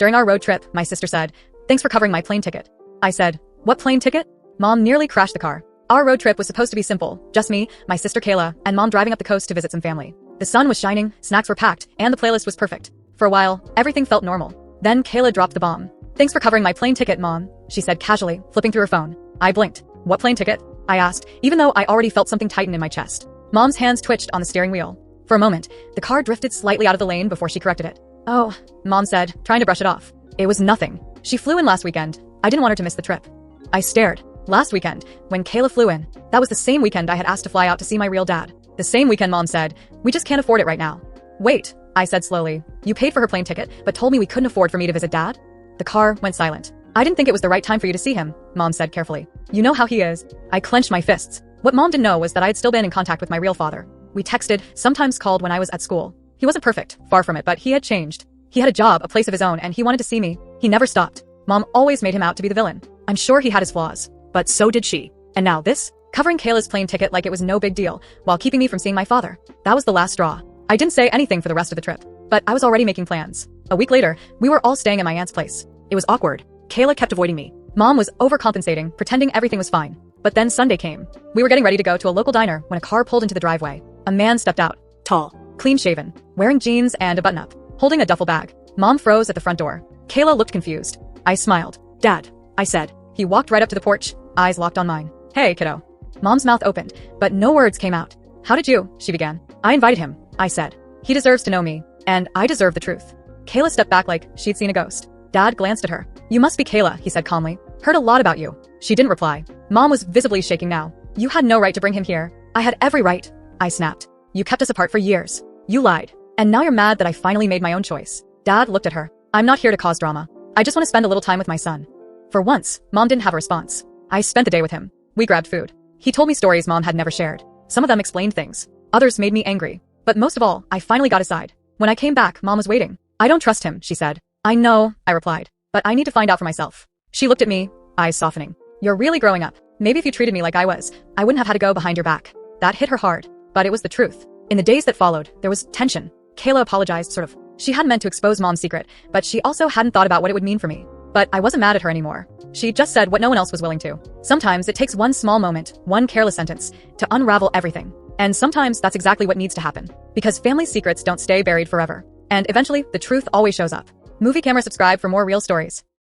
During our road trip, my sister said, "Thanks for covering my plane ticket." I said, "What plane ticket?" Mom nearly crashed the car. Our road trip was supposed to be simple, just me, my sister Kayla, and Mom driving up the coast to visit some family. The sun was shining, snacks were packed, and the playlist was perfect. For a while, everything felt normal. Then Kayla dropped the bomb. "Thanks for covering my plane ticket, Mom," she said casually, flipping through her phone. I blinked. "What plane ticket?" I asked, even though I already felt something tighten in my chest. Mom's hands twitched on the steering wheel. For a moment, the car drifted slightly out of the lane before she corrected it. "Oh," Mom said, trying to brush it off. "It was nothing. She flew in last weekend. I didn't want her to miss the trip." I stared. Last weekend, when Kayla flew in, that was the same weekend I had asked to fly out to see my real dad. The same weekend Mom said, "We just can't afford it right now." "Wait," I said slowly. "You paid for her plane ticket, but told me we couldn't afford for me to visit Dad?" The car went silent. "I didn't think it was the right time for you to see him," Mom said carefully. "You know how he is." I clenched my fists. What Mom didn't know was that I had still been in contact with my real father. We texted, sometimes called when I was at school. He wasn't perfect, far from it, but he had changed. He had a job, a place of his own, and he wanted to see me. He never stopped. Mom always made him out to be the villain. I'm sure he had his flaws, but so did she. And now this? Covering Kayla's plane ticket like it was no big deal, while keeping me from seeing my father. That was the last straw. I didn't say anything for the rest of the trip, but I was already making plans. A week later, we were all staying at my aunt's place. It was awkward. Kayla kept avoiding me. Mom was overcompensating, pretending everything was fine. But then Sunday came. We were getting ready to go to a local diner when a car pulled into the driveway. A man stepped out. Tall, clean-shaven, wearing jeans and a button-up, holding a duffel bag. Mom froze at the front door. Kayla looked confused. I smiled. "Dad," I said. He walked right up to the porch, eyes locked on mine. "Hey, kiddo." Mom's mouth opened, but no words came out. "How did you?" she began. "I invited him," I said. "He deserves to know me, and I deserve the truth." Kayla stepped back like she'd seen a ghost. Dad glanced at her. "You must be Kayla," he said calmly. "Heard a lot about you." She didn't reply. Mom was visibly shaking now. "You had no right to bring him here." "I had every right," I snapped. "You kept us apart for years. You lied. And now you're mad that I finally made my own choice." Dad looked at her. "I'm not here to cause drama. I just want to spend a little time with my son." For once, Mom didn't have a response. I spent the day with him. We grabbed food. He told me stories Mom had never shared. Some of them explained things. Others made me angry. But most of all, I finally got his side. When I came back, Mom was waiting. "I don't trust him," she said. "I know," I replied. "But I need to find out for myself." She looked at me, eyes softening. "You're really growing up. Maybe if you treated me like I was, I wouldn't have had to go behind your back." That hit her hard. But it was the truth. In the days that followed, there was tension. Kayla apologized, sort of. She hadn't meant to expose Mom's secret, but she also hadn't thought about what it would mean for me. But I wasn't mad at her anymore. She just said what no one else was willing to. Sometimes it takes one small moment, one careless sentence, to unravel everything. And sometimes that's exactly what needs to happen. Because family secrets don't stay buried forever. And eventually, the truth always shows up. Movie Camera subscribe for more real stories.